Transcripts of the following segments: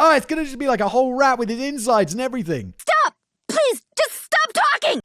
Oh, it's gonna just be like a whole rat with its insides and everything. Stop! Please, just stop talking!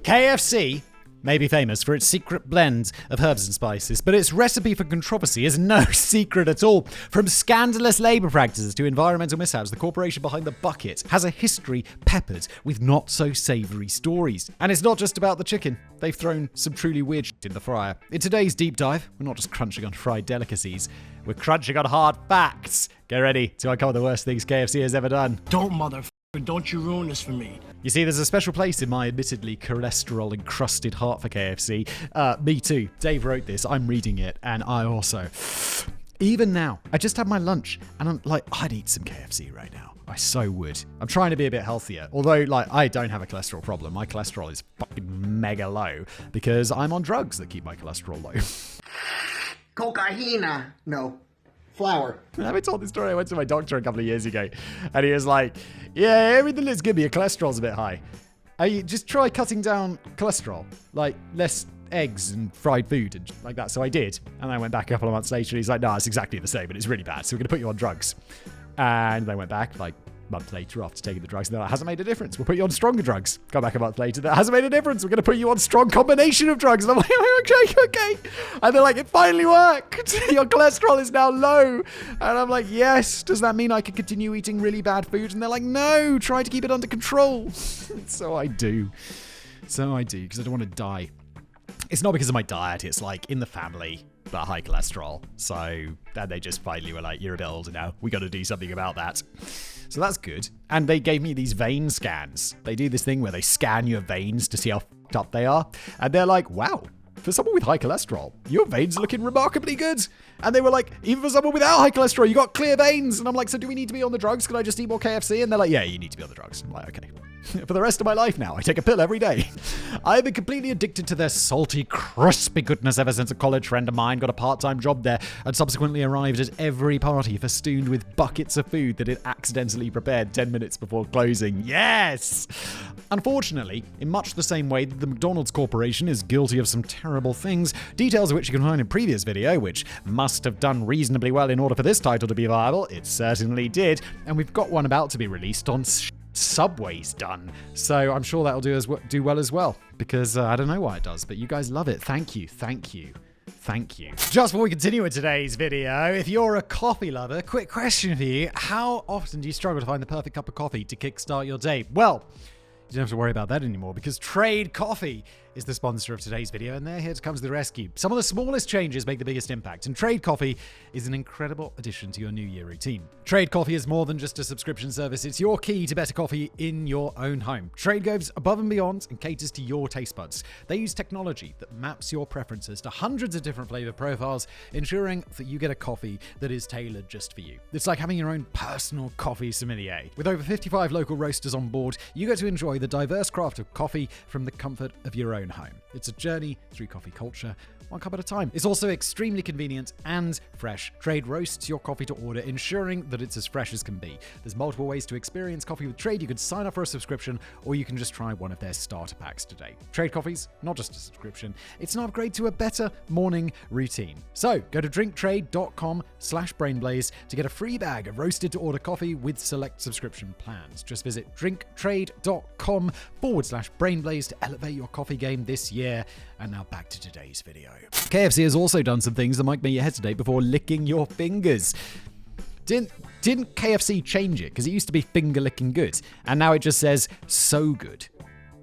KFC may be famous for its secret blend of herbs and spices, but its recipe for controversy is no secret at all. From scandalous labour practices to environmental mishaps, the corporation behind the bucket has a history peppered with not-so-savoury stories. And it's not just about the chicken. They've thrown some truly weird shit in the fryer. In today's deep dive, we're not just crunching on fried delicacies, we're crunching on hard facts. Get ready to uncover the worst things KFC has ever done. Don't you ruin this for me. You see, there's a special place in my admittedly cholesterol-encrusted heart for KFC. Me too. Dave wrote this. I'm reading it. And I also... Even now, I just had my lunch. And I'm like, I'd eat some KFC right now. I so would. I'm trying to be a bit healthier. Although, like, I don't have a cholesterol problem. My cholesterol is fucking mega low. Because I'm on drugs that keep my cholesterol low. Cocaína. No. Flour. I haven't told this story. I went to my doctor a couple of years ago. And he was like, yeah, everything looks good, but your cholesterol's a bit high. Just try cutting down cholesterol. Like, less eggs and fried food and like that. So I did. And I went back a couple of months later and he's like, no, it's exactly the same, but it's really bad. So we're going to put you on drugs. And I went back like a month later after taking the drugs. And they're like, hasn't made a difference. We'll put you on stronger drugs. Go back a month later. That hasn't made a difference. We're going to put you on strong combination of drugs. And I'm like, okay. And they're like, it finally worked. Your cholesterol is now low. And I'm like, yes. Does that mean I can continue eating really bad food? And they're like, no, try to keep it under control. So I do, because I don't want to die. It's not because of my diet. It's like in the family, but high cholesterol. So then they just finally were like, you're a bit older now. We got to do something about that. So that's good. And they gave me these vein scans. They do this thing where they scan your veins to see how fucked up they are. And they're like, wow, for someone with high cholesterol, your veins are looking remarkably good. And they were like, even for someone without high cholesterol, you got clear veins. And I'm like, so do we need to be on the drugs? Can I just eat more KFC? And they're like, yeah, you need to be on the drugs. I'm like, okay. For the rest of my life now, I take a pill every day. I've been completely addicted to their salty, crispy goodness ever since a college friend of mine got a part-time job there and subsequently arrived at every party festooned with buckets of food that it accidentally prepared 10 minutes before closing. Yes! Unfortunately, in much the same way that the McDonald's Corporation is guilty of some terrible things, details of which you can find in previous video, which must have done reasonably well in order for this title to be viable. It certainly did. And we've got one about to be released on Subway's done, so I'm sure that'll do well as well, because I don't know why it does, but you guys love it. Thank you. Just before we continue with today's video, if you're a coffee lover, quick question for you: how often do you struggle to find the perfect cup of coffee to kickstart your day? Well, you don't have to worry about that anymore, because Trade Coffee is the sponsor of today's video, and they're here to come to the rescue. Some of the smallest changes make the biggest impact, and Trade Coffee is an incredible addition to your New Year routine. Trade Coffee is more than just a subscription service. It's your key to better coffee in your own home. Trade goes above and beyond and caters to your taste buds. They use technology that maps your preferences to hundreds of different flavor profiles, ensuring that you get a coffee that is tailored just for you. It's like having your own personal coffee sommelier. With over 55 local roasters on board, you get to enjoy the diverse craft of coffee from the comfort of your own home. It's a journey through coffee culture, one cup at a time. It's also extremely convenient and fresh. Trade roasts your coffee to order, ensuring that it's as fresh as can be. There's multiple ways to experience coffee with Trade. You can sign up for a subscription, or you can just try one of their starter packs today. Trade Coffee's not just a subscription, it's an upgrade to a better morning routine. So go to drinktrade.com/brainblaze to get a free bag of roasted to order coffee with select subscription plans. Just visit drinktrade.com/brainblaze to elevate your coffee game this year. And now back to today's video. KFC has also done some things that might make you hesitate before licking your fingers. Didn't KFC change it? Because it used to be finger licking good, and now it just says so good.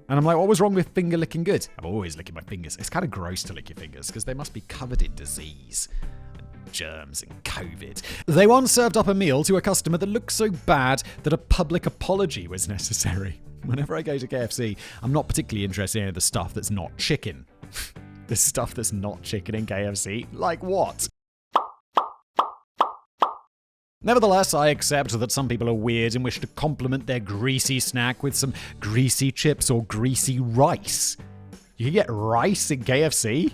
And I'm like, what was wrong with finger licking good? I'm always licking my fingers. It's kind of gross to lick your fingers because they must be covered in disease, germs and COVID. They once served up a meal to a customer that looked so bad that a public apology was necessary. Whenever I go to KFC, I'm not particularly interested in any of the stuff that's not chicken. The stuff that's not chicken in KFC? Like what? Nevertheless, I accept that some people are weird and wish to complement their greasy snack with some greasy chips or greasy rice. You can get rice in KFC?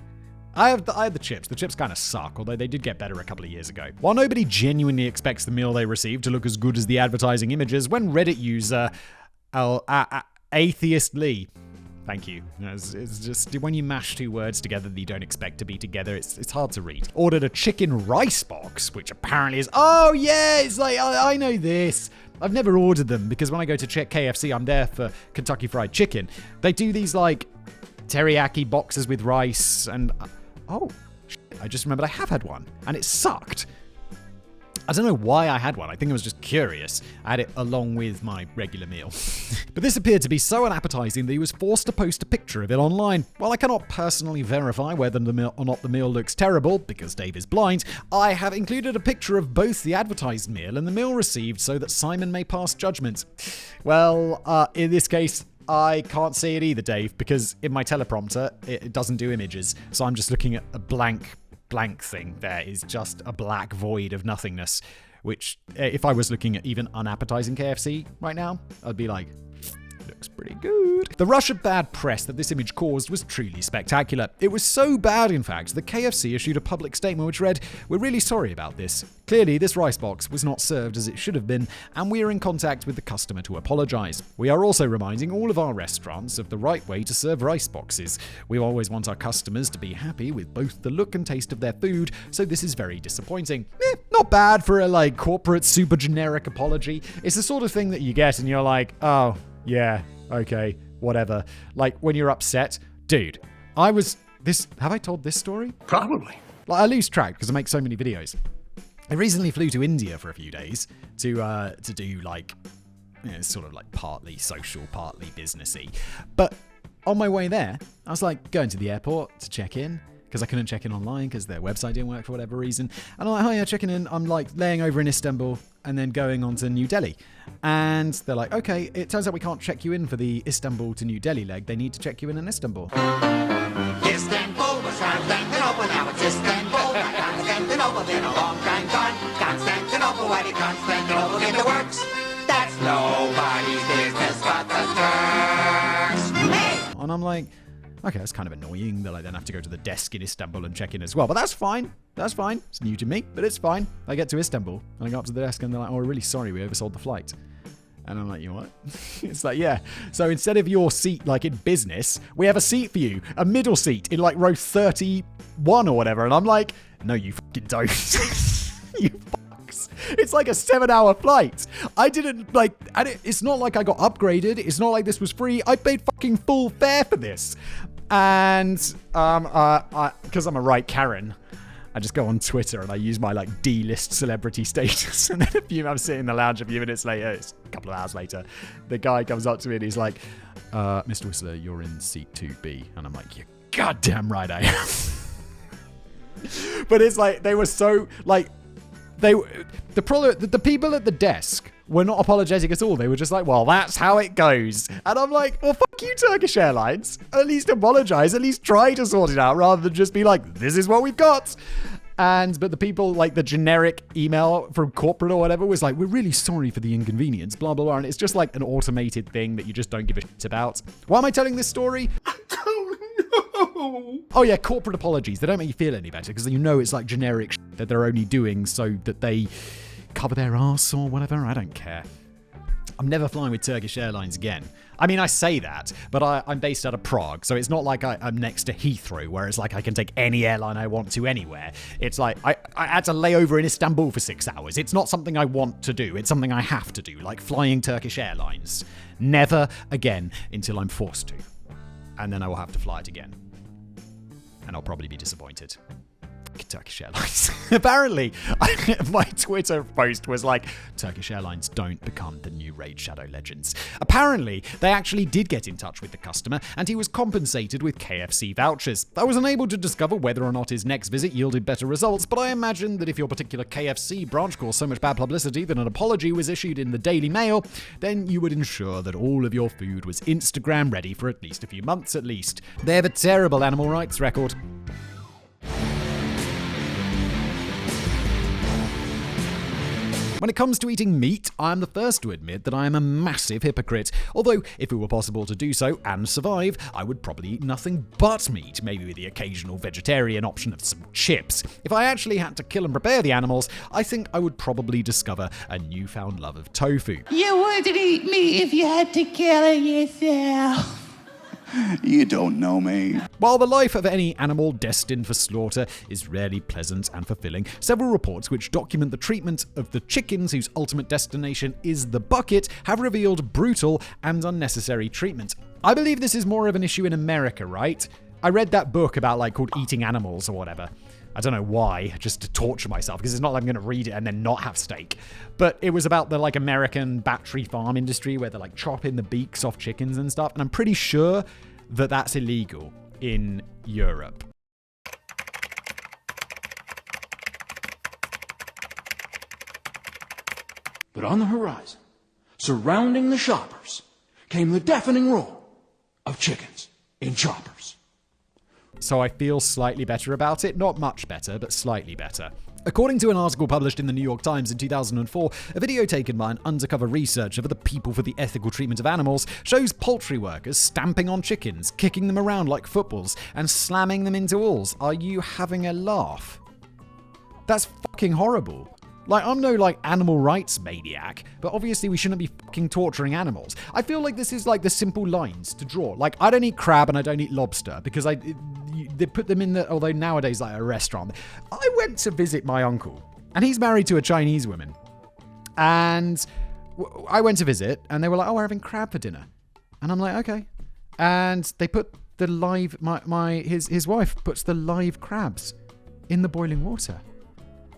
I had the chips. The chips kind of suck, although they did get better a couple of years ago. While nobody genuinely expects the meal they receive to look as good as the advertising images, when Reddit user Atheist Lee Thank you. It's just when you mash two words together that you don't expect to be together, it's hard to read. Ordered a chicken rice box, which apparently is, oh yeah, it's like, I know this. I've never ordered them because when I go to check KFC, I'm there for Kentucky Fried Chicken. They do these like teriyaki boxes with rice and, I just remembered I have had one and it sucked. I don't know why I had one. I think I was just curious. I had it along with my regular meal. But this appeared to be so unappetizing that he was forced to post a picture of it online. While I cannot personally verify whether or not the meal looks terrible, because Dave is blind, I have included a picture of both the advertised meal and the meal received so that Simon may pass judgment. Well, in this case, I can't see it either, Dave, because in my teleprompter, it doesn't do images. So I'm just looking at a blank thing. There is just a black void of nothingness, which if I was looking at even unappetizing KFC right now, I'd be like, looks pretty good. The rush of bad press that this image caused was truly spectacular. It was so bad, in fact, that KFC issued a public statement which read, "We're really sorry about this. Clearly, this rice box was not served as it should have been, and we are in contact with the customer to apologize. We are also reminding all of our restaurants of the right way to serve rice boxes. We always want our customers to be happy with both the look and taste of their food, so this is very disappointing." Not bad for a corporate super generic apology. It's the sort of thing that you get and you're like, oh, yeah, okay, whatever. Like when you're upset, dude, have I told this story? Probably. I lose track because I make so many videos. I recently flew to India for a few days to do sort of like partly social, partly businessy. But on my way there, I was like going to the airport to check in because I couldn't check in online because their website didn't work for whatever reason. And I'm like, oh yeah, checking in. I'm like laying over in Istanbul and then going on to New Delhi. And they're like, okay, it turns out we can't check you in for the Istanbul to New Delhi leg. They need to check you in Istanbul. Istanbul was Constantinople, now it's Istanbul. Constantinople been a long time gone. Constantinople, why did Constantinople get the works? That's nobody's business but the Turks. Hey! And I'm like, okay, that's kind of annoying that I then have to go to the desk in Istanbul and check in as well. But that's fine. That's fine. It's new to me, but it's fine. I get to Istanbul and I go up to the desk and they're like, oh, we're really sorry, we oversold the flight. And I'm like, you know what? It's like, yeah. So instead of your seat like in business, we have a seat for you, a middle seat in like row 31 or whatever. And I'm like, no, you fucking don't. You fucks. It's like a 7-hour flight. It's not like I got upgraded. It's not like this was free. I paid fucking full fare for this. And because I'm a right Karen, I just go on Twitter and I use my D-list celebrity status. And then I'm sitting in the lounge a few minutes later, it's a couple of hours later, the guy comes up to me and he's like, Mr. Whistler, you're in seat 2B. And I'm like, you're goddamn right I am. But it's like, they were so the people at the desk were not apologetic at all. They were just like, well, that's how it goes. And I'm like, well, fuck you, Turkish Airlines. At least apologize. At least try to sort it out rather than just be like, this is what we've got. But the people, the generic email from corporate or whatever was like, we're really sorry for the inconvenience, blah, blah, blah. And it's just like an automated thing that you just don't give a shit about. Why am I telling this story? Oh yeah, corporate apologies. They don't make you feel any better because it's like generic shit that they're only doing so that they cover their ass or whatever. I don't care. I'm never flying with Turkish Airlines again. I mean, I say that, but I'm based out of Prague, so it's not like I'm next to Heathrow, where it's like I can take any airline I want to anywhere. It's like I had to lay over in Istanbul for 6 hours. It's not something I want to do. It's something I have to do, like flying Turkish Airlines. Never again until I'm forced to. And then I will have to fly it again. And I'll probably be disappointed. Turkish Airlines. Apparently, my Twitter post was like, Turkish Airlines don't become the new Raid Shadow Legends. Apparently, they actually did get in touch with the customer, and he was compensated with KFC vouchers. I was unable to discover whether or not his next visit yielded better results, but I imagine that if your particular KFC branch caused so much bad publicity that an apology was issued in the Daily Mail, then you would ensure that all of your food was Instagram ready for at least a few months at least. They have a terrible animal rights record. When it comes to eating meat, I am the first to admit that I am a massive hypocrite. Although, if it were possible to do so and survive, I would probably eat nothing but meat, maybe with the occasional vegetarian option of some chips. If I actually had to kill and prepare the animals, I think I would probably discover a newfound love of tofu. You wouldn't eat meat if you had to kill it yourself. You don't know me. While the life of any animal destined for slaughter is rarely pleasant and fulfilling, several reports which document the treatment of the chickens whose ultimate destination is the bucket have revealed brutal and unnecessary treatment. I believe this is more of an issue in America, right? I read that book about called Eating Animals or whatever. I don't know why, just to torture myself, because it's not like I'm going to read it and then not have steak. But it was about the American battery farm industry where they're chopping the beaks off chickens and stuff. And I'm pretty sure that that's illegal in Europe. But on the horizon, surrounding the shoppers, came the deafening roar of chickens in choppers. So I feel slightly better about it. Not much better, but slightly better. According to an article published in the New York Times in 2004, a video taken by an undercover researcher for the People for the Ethical Treatment of Animals shows poultry workers stamping on chickens, kicking them around like footballs, and slamming them into walls. Are you having a laugh? That's fucking horrible. I'm no animal rights maniac, but obviously we shouldn't be fucking torturing animals. I feel like this is the simple lines to draw. I don't eat crab and I don't eat lobster because they put them in although nowadays a restaurant. I went to visit my uncle and he's married to a Chinese woman. And I went to visit and they were like, oh, we're having crab for dinner. And I'm like, okay. And they put the live, his wife puts the live crabs in the boiling water.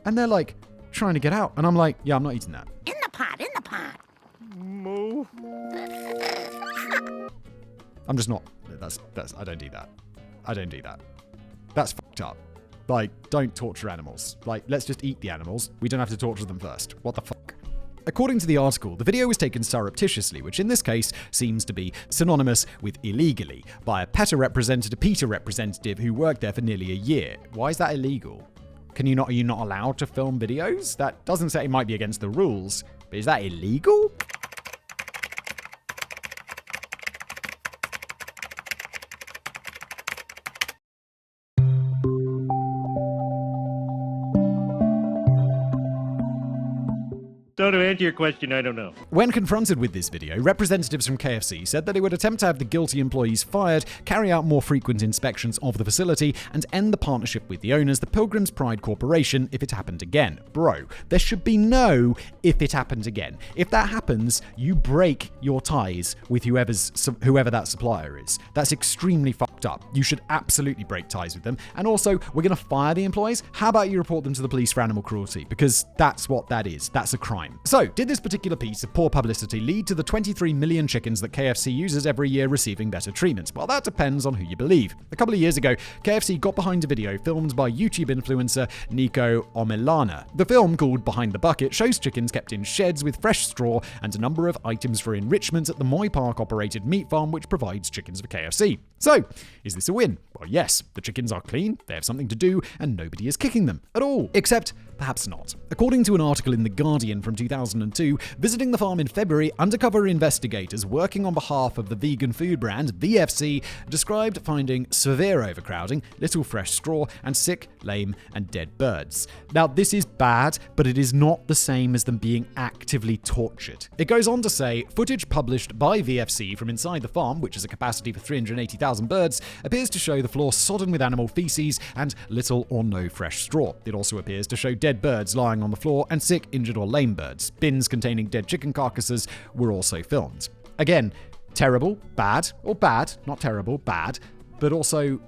And they're trying to get out. And I'm like, yeah, I'm not eating that. In the pot, in the pot. Moo. I'm just not. I don't do that. I don't do that. That's fucked up. Don't torture animals. Let's just eat the animals. We don't have to torture them first. What the fuck? According to the article, the video was taken surreptitiously, which in this case seems to be synonymous with illegally, by a PETA representative who worked there for nearly a year. Why is that illegal? Are you not allowed to film videos? That doesn't say it might be against the rules, but is that illegal? So to answer your question, I don't know. When confronted with this video, representatives from KFC said that they would attempt to have the guilty employees fired, carry out more frequent inspections of the facility, and end the partnership with the owners, the Pilgrim's Pride Corporation, if it happened again. Bro, there should be no if it happened again. If that happens, you break your ties with whoever that supplier is. That's extremely fucked up. You should absolutely break ties with them. And also, we're going to fire the employees. How about you report them to the police for animal cruelty? Because that's what that is. That's a crime. So, did this particular piece of poor publicity lead to the 23 million chickens that KFC uses every year receiving better treatment? Well, that depends on who you believe. A couple of years ago, KFC got behind a video filmed by YouTube influencer Nico Omelana. The film, called Behind the Bucket, shows chickens kept in sheds with fresh straw and a number of items for enrichment at the Moy Park-operated meat farm which provides chickens for KFC. So, is this a win? Well, yes. The chickens are clean, they have something to do, and nobody is kicking them at all. Except, perhaps not. According to an article in The Guardian from 2002, visiting the farm in February, undercover investigators working on behalf of the vegan food brand VFC described finding severe overcrowding, little fresh straw, and sick, lame, and dead birds. Now, this is bad, but it is not the same as them being actively tortured. It goes on to say, footage published by VFC from inside the farm, which has a capacity for 380,000 birds, appears to show the floor sodden with animal feces and little or no fresh straw. It also appears to show dead birds lying on the floor and sick, injured, or lame birds. Bins containing dead chicken carcasses were also filmed. Again, terrible, bad, or bad, not terrible, bad, but also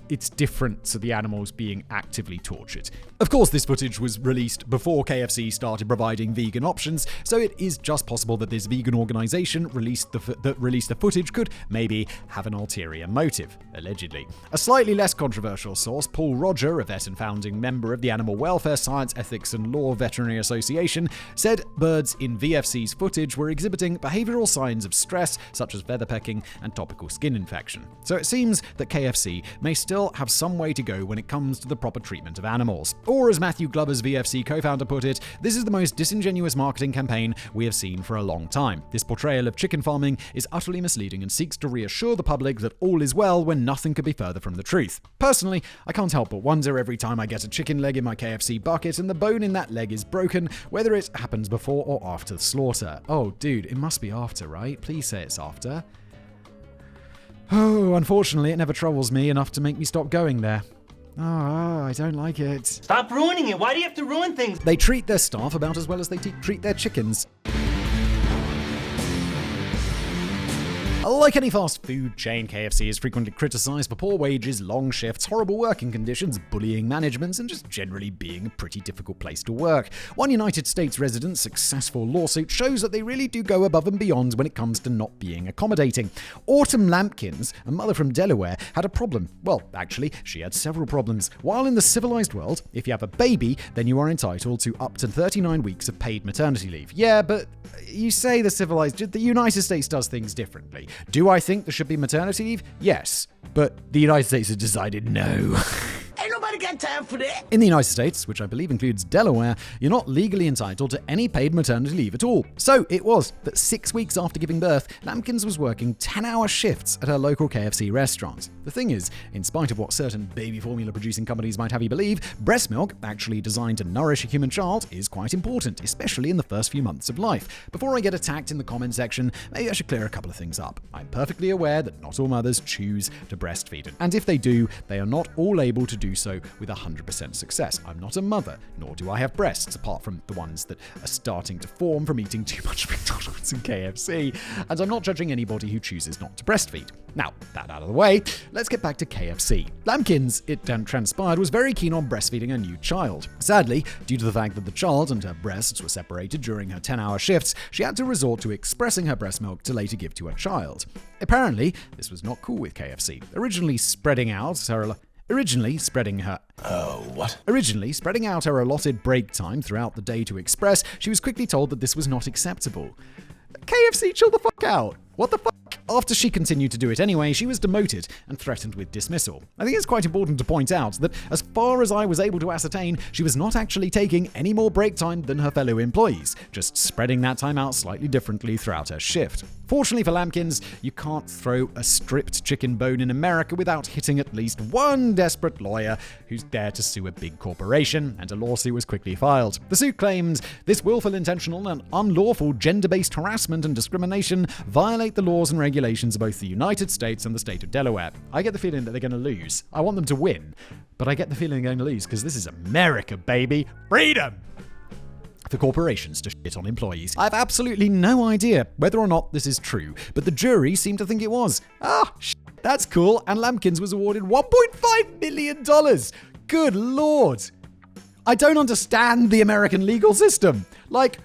it's different to the animals being actively tortured. Of course, this footage was released before KFC started providing vegan options, so it is just possible that this vegan organization that released the footage could maybe have an ulterior motive, allegedly. A slightly less controversial source, Paul Roger, a vet and founding member of the Animal Welfare, Science, Ethics and Law Veterinary Association, said birds in VFC's footage were exhibiting behavioral signs of stress, such as feather pecking and topical skin infection. So it seems that KFC may still have some way to go when it comes to the proper treatment of animals. Or as Matthew Glover's VFC co-founder put it, this is the most disingenuous marketing campaign we have seen for a long time. This portrayal of chicken farming is utterly misleading and seeks to reassure the public that all is well when nothing could be further from the truth. Personally, I can't help but wonder every time I get a chicken leg in my KFC bucket and the bone in that leg is broken, whether it happens before or after the slaughter. Oh, dude, it must be after, right? Please say it's after. Oh, unfortunately, it never troubles me enough to make me stop going there. Oh, I don't like it. Stop ruining it. Why do you have to ruin things? They treat their staff about as well as they treat their chickens. Like any fast food chain, KFC is frequently criticized for poor wages, long shifts, horrible working conditions, bullying management, and just generally being a pretty difficult place to work. One United States resident's successful lawsuit shows that they really do go above and beyond when it comes to not being accommodating. Autumn Lampkins, a mother from Delaware, had a problem. Well, actually, she had several problems. While in the civilized world, if you have a baby, then you are entitled to up to 39 weeks of paid maternity leave. Yeah, but you say the United States does things differently. Do I think there should be maternity leave? Yes. But the United States has decided no. Ain't nobody got time for that. In the United States, which I believe includes Delaware, you're not legally entitled to any paid maternity leave at all. So it was that 6 weeks after giving birth, Lampkins was working 10-hour shifts at her local KFC restaurant. The thing is, in spite of what certain baby formula producing companies might have you believe, breast milk, actually designed to nourish a human child, is quite important, especially in the first few months of life. Before I get attacked in the comment section, maybe I should clear a couple of things up. I'm perfectly aware that not all mothers choose to breastfeed, and if they do, they are not all able to do so with 100% success. I'm not a mother, nor do I have breasts, apart from the ones that are starting to form from eating too much McDonald's and KFC, and I'm not judging anybody who chooses not to breastfeed. Now, that out of the way, let's get back to KFC. Lampkins, it transpired, was very keen on breastfeeding a new child. Sadly, due to the fact that the child and her breasts were separated during her 10-hour shifts, she had to resort to expressing her breast milk to later give to her child. Apparently, this was not cool with KFC. Originally spreading out her allotted break time throughout the day to express, she was quickly told that this was not acceptable. KFC, chill the fuck out. What the fuck? After she continued to do it anyway, she was demoted and threatened with dismissal. I think it's quite important to point out that as far as I was able to ascertain, she was not actually taking any more break time than her fellow employees, just spreading that time out slightly differently throughout her shift. Fortunately for Lampkins, you can't throw a stripped chicken bone in America without hitting at least one desperate lawyer who's there to sue a big corporation, and a lawsuit was quickly filed. The suit claims this willful, intentional, and unlawful gender-based harassment and discrimination violate the laws and regulations of both the United States and the state of Delaware. I get the feeling that they're going to lose. I want them to win, but I get the feeling they're going to lose because this is America, baby. Freedom! For corporations to shit on employees. I have absolutely no idea whether or not this is true, but the jury seemed to think it was. That's cool, and Lampkins was awarded $1.5 million. Good lord. I don't understand the American legal system. Like,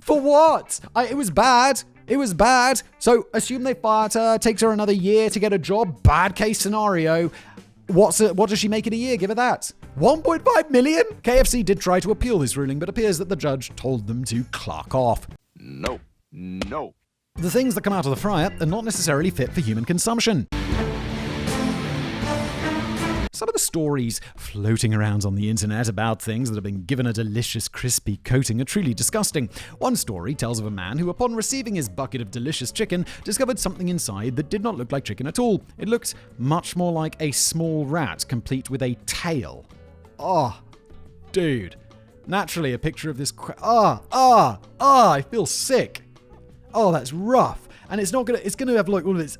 for what? It was bad. It was bad. So assume they fired her, takes her another year to get a job. Bad case scenario. What does she make in a year? Give her that. 1.5 million? KFC did try to appeal this ruling, but appears that the judge told them to clock off. No. The things that come out of the fryer are not necessarily fit for human consumption. Some of the stories floating around on the internet about things that have been given a delicious crispy coating are truly disgusting. One story tells of a man who, upon receiving his bucket of delicious chicken, discovered something inside that did not look like chicken at all. It looked much more like a small rat, complete with a tail. Oh, dude. Naturally, a picture of this... I feel sick. Oh, that's rough. And it's gonna have like all of this...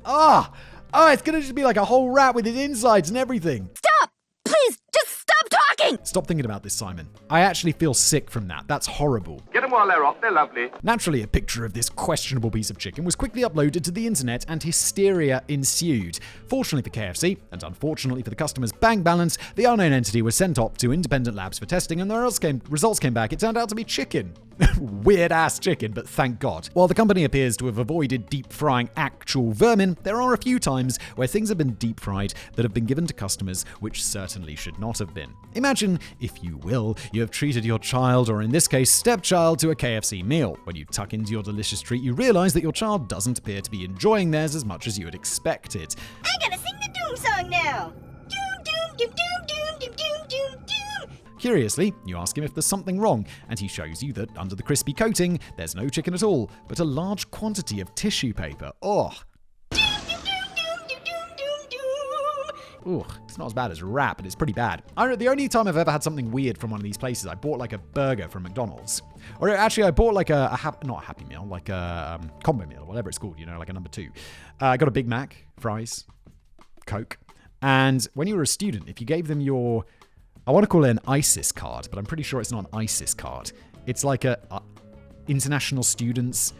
it's gonna just be like a whole rat with its insides and everything. Stop! Please, just stop talking! Stop thinking about this, Simon. I actually feel sick from that. That's horrible. Get them while they're off, they're lovely. Naturally, a picture of this questionable piece of chicken was quickly uploaded to the internet and hysteria ensued. Fortunately for KFC, and unfortunately for the customer's bank balance, the unknown entity was sent up to independent labs for testing, and the results came back. It turned out to be chicken. Weird-ass chicken, but thank God. While the company appears to have avoided deep-frying actual vermin, there are a few times where things have been deep-fried that have been given to customers which certainly should not have been. Imagine, if you will, you have treated your child, or in this case, stepchild, to a KFC meal. When you tuck into your delicious treat, you realize that your child doesn't appear to be enjoying theirs as much as you had expected. I gotta sing the Doom song now! Doom, doom, doom, doom, doom, doom, doom, doom, doom! Curiously, you ask him if there's something wrong, and he shows you that under the crispy coating, there's no chicken at all, but a large quantity of tissue paper. Ugh, it's not as bad as rap, but it's pretty bad. The only time I've ever had something weird from one of these places, I bought like a burger from McDonald's. Or actually, I bought like not a Happy Meal, like a combo meal, or whatever it's called, like a number 2. I got a Big Mac, fries, Coke. And when you were a student, if you gave them your, I want to call it an ISIS card, but I'm pretty sure it's not an ISIS card. It's like a International Students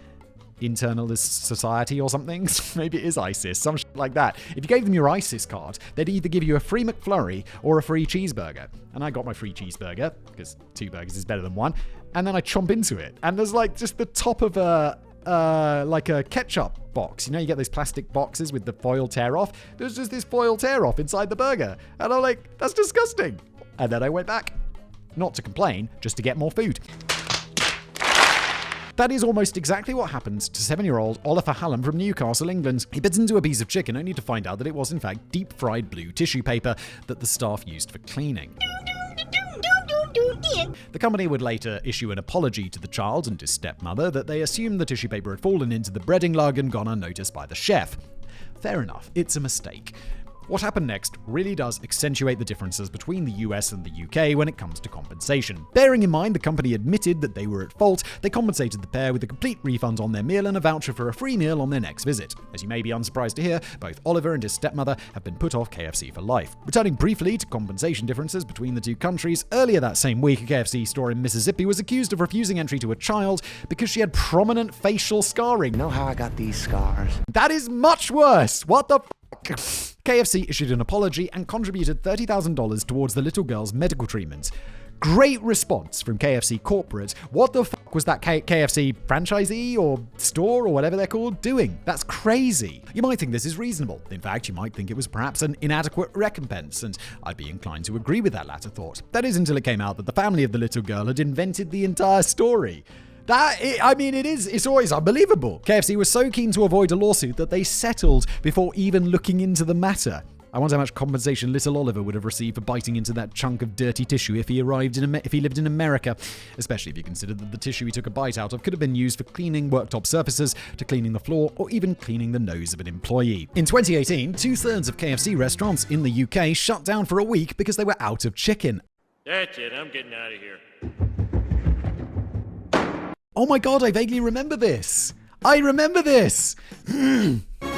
Internalist Society or something. Maybe it is ISIS, some shit like that. If you gave them your ISIS card, they'd either give you a free McFlurry or a free cheeseburger. And I got my free cheeseburger, because 2 burgers is better than 1. And then I chomp into it. And there's like just the top of like a ketchup box. You know, you get those plastic boxes with the foil tear off. There's just this foil tear off inside the burger. And I'm like, that's disgusting. And then I went back. Not to complain, just to get more food. That is almost exactly what happened to 7-year-old Oliver Hallam from Newcastle, England. He bit into a piece of chicken only to find out that it was in fact deep-fried blue tissue paper that the staff used for cleaning. The company would later issue an apology to the child and his stepmother that they assumed the tissue paper had fallen into the breading lug and gone unnoticed by the chef. Fair enough, it's a mistake. What happened next really does accentuate the differences between the US and the UK when it comes to compensation. Bearing in mind the company admitted that they were at fault, they compensated the pair with a complete refund on their meal and a voucher for a free meal on their next visit. As you may be unsurprised to hear, both Oliver and his stepmother have been put off KFC for life. Returning briefly to compensation differences between the two countries, earlier that same week a KFC store in Mississippi was accused of refusing entry to a child because she had prominent facial scarring. Know how I got these scars? That is much worse! What the f***? KFC issued an apology and contributed $30,000 towards the little girl's medical treatment. Great response from KFC corporate. What the fuck was that KFC franchisee or store or whatever they're called doing? That's crazy. You might think this is reasonable. In fact, you might think it was perhaps an inadequate recompense, and I'd be inclined to agree with that latter thought. That is until it came out that the family of the little girl had invented the entire story. It's always unbelievable. KFC was so keen to avoid a lawsuit that they settled before even looking into the matter. I wonder how much compensation little Oliver would have received for biting into that chunk of dirty tissue if he lived in America, especially if you consider that the tissue he took a bite out of could have been used for cleaning worktop surfaces, to cleaning the floor, or even cleaning the nose of an employee. In 2018, 2/3 of KFC restaurants in the UK shut down for a week because they were out of chicken. That's it. I'm getting out of here. Oh my god, I vaguely remember this. I remember this.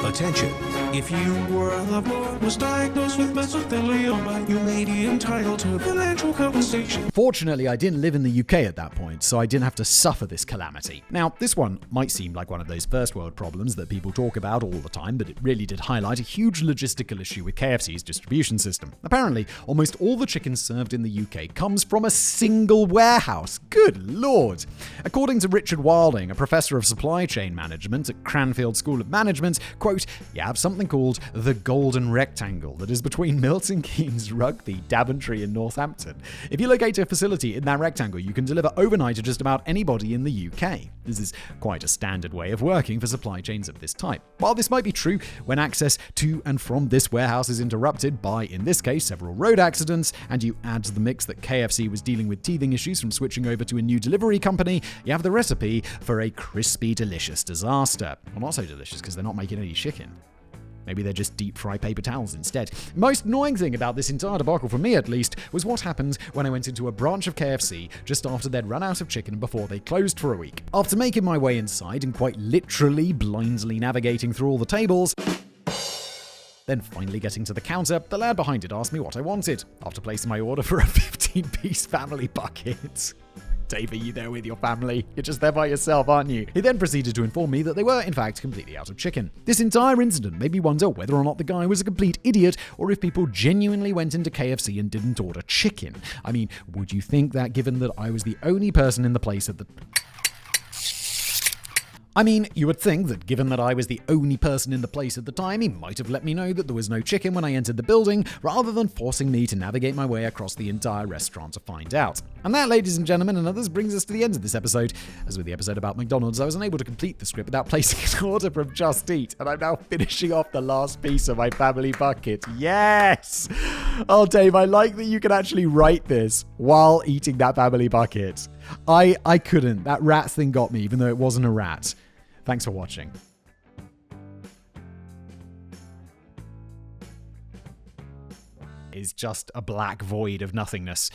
Attention. If you were the boy was diagnosed with mesothelioma, you may be entitled to financial compensation. Fortunately, I didn't live in the UK at that point, so I didn't have to suffer this calamity. Now, this one might seem like one of those first world problems that people talk about all the time, but it really did highlight a huge logistical issue with KFC's distribution system. Apparently, almost all the chicken served in the UK comes from a single warehouse. Good lord! According to Richard Wilding, a professor of supply chain management at Cranfield School of Management, quote, "You have something called the golden rectangle that is between Milton Keynes, Rugby, Daventry and Northampton. If you locate a facility in that rectangle, you can deliver overnight to just about anybody in the UK. This is quite a standard way of working for supply chains of this type. While this might be true when access to and from this warehouse is interrupted by, in this case, several road accidents, and you add to the mix that KFC was dealing with teething issues from switching over to a new delivery company, you have the recipe for a crispy, delicious disaster. Well, not so delicious because they're not making any chicken. Maybe they're just deep fry paper towels instead. Most annoying thing about this entire debacle, for me at least, was what happened when I went into a branch of KFC just after they'd run out of chicken before they closed for a week. After making my way inside and quite literally blindly navigating through all the tables, then finally getting to the counter, the lad behind it asked me what I wanted, after placing my order for a 15-piece family bucket. Dave, are you there with your family? You're just there by yourself, aren't you? He then proceeded to inform me that they were, in fact, completely out of chicken. This entire incident made me wonder whether or not the guy was a complete idiot, or if people genuinely went into KFC and didn't order chicken. I mean, would you think that given that I was the only person in the place at the... you would think that given that I was the only person in the place at the time, he might have let me know that there was no chicken when I entered the building, rather than forcing me to navigate my way across the entire restaurant to find out. And that, ladies and gentlemen and others, brings us to the end of this episode. As with the episode about McDonald's, I was unable to complete the script without placing an order from Just Eat, and I'm now finishing off the last piece of my family bucket. Yes! Oh, Dave, I like that you can actually write this while eating that family bucket. I couldn't. That rats thing got me, even though it wasn't a rat. Thanks for watching. Is just a black void of nothingness.